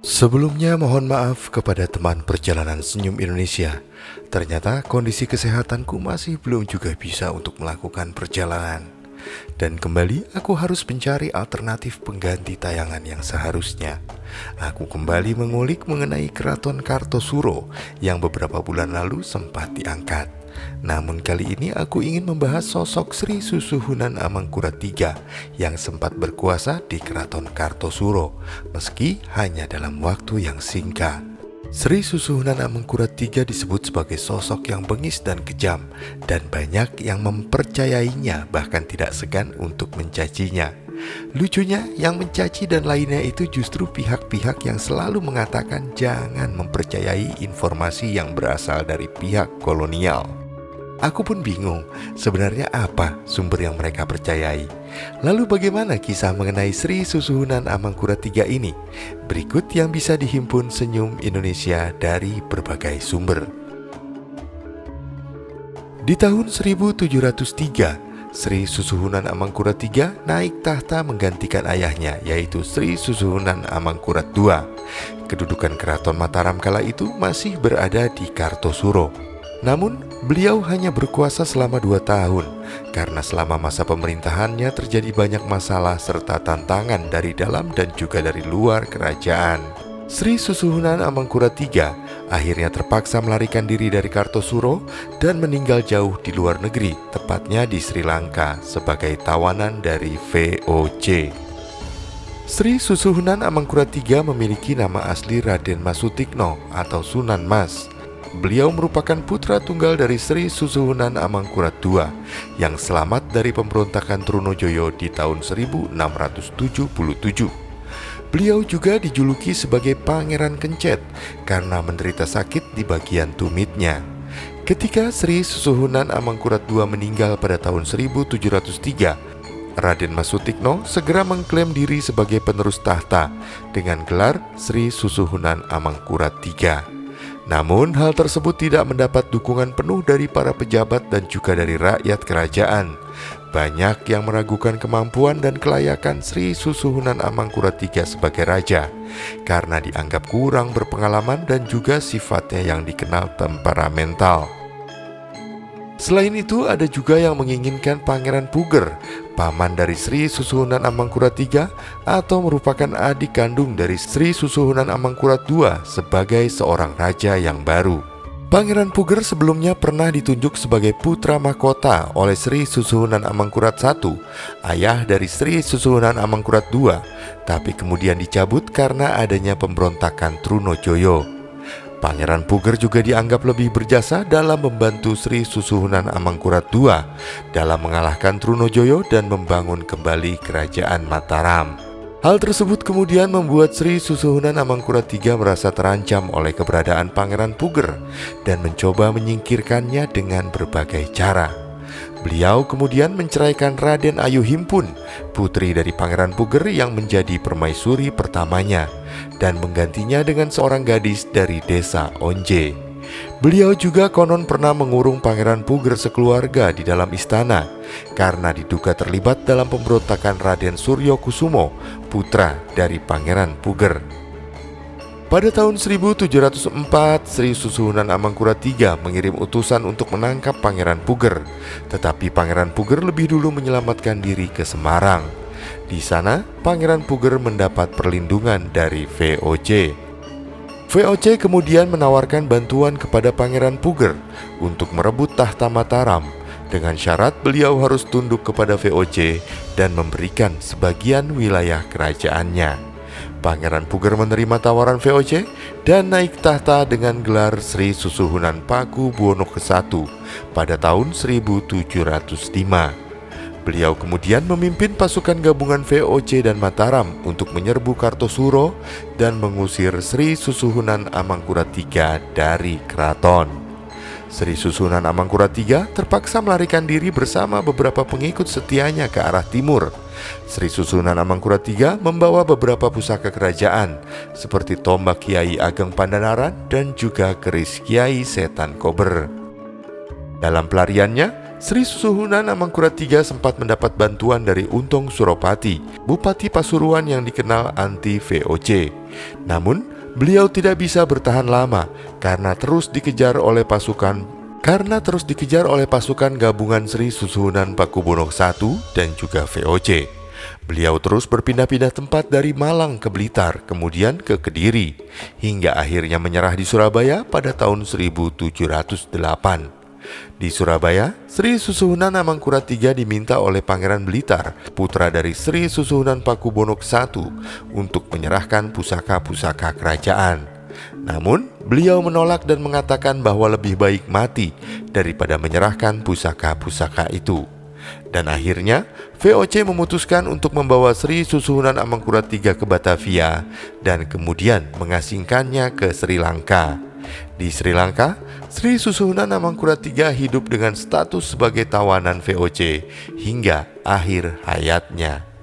Sebelumnya mohon maaf kepada teman perjalanan Senyum Indonesia. Ternyata kondisi kesehatanku masih belum juga bisa untuk melakukan perjalanan. Dan kembali aku harus mencari alternatif pengganti tayangan yang seharusnya. Aku kembali mengulik mengenai Keraton Kartosuro yang beberapa bulan lalu sempat diangkat. Namun kali ini aku ingin membahas sosok Sri Susuhunan Amangkurat III yang sempat berkuasa di Keraton Kartosuro, meski hanya dalam waktu yang singkat. Sri Susuhunan Amangkurat III disebut sebagai sosok yang bengis dan kejam, dan banyak yang mempercayainya bahkan tidak segan untuk mencacinya. Lucunya, yang mencaci dan lainnya itu justru pihak-pihak yang selalu mengatakan jangan mempercayai informasi yang berasal dari pihak kolonial. Aku pun bingung, sebenarnya apa sumber yang mereka percayai? Lalu bagaimana kisah mengenai Sri Susuhunan Amangkurat III ini? Berikut yang bisa dihimpun Senyum Indonesia dari berbagai sumber. Di tahun 1703, Sri Susuhunan Amangkurat III naik tahta menggantikan ayahnya, yaitu Sri Susuhunan Amangkurat II. Kedudukan Keraton Mataram kala itu masih berada di Kartosuro. Namun, beliau hanya berkuasa selama 2 tahun, karena selama masa pemerintahannya terjadi banyak masalah serta tantangan dari dalam dan juga dari luar kerajaan. Sri Susuhunan Amangkurat III akhirnya terpaksa melarikan diri dari Kartosuro dan meninggal jauh di luar negeri, tepatnya di Sri Lanka, sebagai tawanan dari VOC. Sri Susuhunan Amangkurat III memiliki nama asli Raden Masutikno atau Sunan Mas. Beliau merupakan putra tunggal dari Sri Susuhunan Amangkurat II yang selamat dari pemberontakan Trunojoyo di tahun 1677. Beliau juga dijuluki sebagai Pangeran Kencet karena menderita sakit di bagian tumitnya. Ketika Sri Susuhunan Amangkurat II meninggal pada tahun 1703, Raden Masutikno segera mengklaim diri sebagai penerus tahta dengan gelar Sri Susuhunan Amangkurat III. Namun hal tersebut tidak mendapat dukungan penuh dari para pejabat dan juga dari rakyat kerajaan. Banyak yang meragukan kemampuan dan kelayakan Sri Susuhunan Amangkurat III sebagai raja, karena dianggap kurang berpengalaman dan juga sifatnya yang dikenal temperamental. Selain itu, ada juga yang menginginkan Pangeran Puger, paman dari Sri Susuhunan Amangkurat III atau merupakan adik kandung dari Sri Susuhunan Amangkurat II sebagai seorang raja yang baru. Pangeran Puger sebelumnya pernah ditunjuk sebagai putra mahkota oleh Sri Susuhunan Amangkurat I, ayah dari Sri Susuhunan Amangkurat II, tapi kemudian dicabut karena adanya pemberontakan Trunojoyo. Pangeran Puger juga dianggap lebih berjasa dalam membantu Sri Susuhunan Amangkurat II dalam mengalahkan Trunojoyo dan membangun kembali kerajaan Mataram. Hal tersebut kemudian membuat Sri Susuhunan Amangkurat III merasa terancam oleh keberadaan Pangeran Puger dan mencoba menyingkirkannya dengan berbagai cara. Beliau kemudian menceraikan Raden Ayu Himpun, putri dari Pangeran Puger yang menjadi permaisuri pertamanya, dan menggantinya dengan seorang gadis dari desa Onje. Beliau juga konon pernah mengurung Pangeran Puger sekeluarga di dalam istana karena diduga terlibat dalam pemberontakan Raden Suryo Kusumo, putra dari Pangeran Puger. Pada tahun 1704, Sri Susuhunan Amangkurat III mengirim utusan untuk menangkap Pangeran Puger, tetapi Pangeran Puger lebih dulu menyelamatkan diri ke Semarang. Di sana, Pangeran Puger mendapat perlindungan dari VOC. VOC kemudian menawarkan bantuan kepada Pangeran Puger untuk merebut tahta Mataram, dengan syarat beliau harus tunduk kepada VOC dan memberikan sebagian wilayah kerajaannya. Pangeran Puger menerima tawaran VOC dan naik tahta dengan gelar Sri Susuhunan Pakubuwono I pada tahun 1705. Beliau kemudian memimpin pasukan gabungan VOC dan Mataram untuk menyerbu Kartosuro dan mengusir Sri Susuhunan Amangkurat III dari keraton. Sri Susuhunan Amangkurat III terpaksa melarikan diri bersama beberapa pengikut setianya ke arah timur. Sri Susuhunan Amangkurat III membawa beberapa pusaka kerajaan seperti tombak Kiai Ageng Pandanaran dan juga keris Kiai Setan Kober. Dalam pelariannya, Sri Susuhunan Amangkurat III sempat mendapat bantuan dari Untung Suropati, Bupati Pasuruan yang dikenal anti VOC. Namun, Beliau tidak bisa bertahan lama karena terus dikejar oleh pasukan gabungan Sri Susuhunan Pakubuwono I dan juga VOC. Beliau terus berpindah-pindah tempat dari Malang ke Blitar, kemudian ke Kediri, hingga akhirnya menyerah di Surabaya pada tahun 1708. Di Surabaya, Sri Susuhunan Amangkurat III diminta oleh Pangeran Blitar, putra dari Sri Susuhunan Pakubuwono I, untuk menyerahkan pusaka-pusaka kerajaan. Namun, beliau menolak dan mengatakan bahwa lebih baik mati daripada menyerahkan pusaka-pusaka itu. Dan akhirnya, VOC memutuskan untuk membawa Sri Susuhunan Amangkurat III ke Batavia dan kemudian mengasingkannya ke Sri Lanka. Di Sri Lanka, Sri Susuhunan Amangkurat III hidup dengan status sebagai tawanan VOC hingga akhir hayatnya.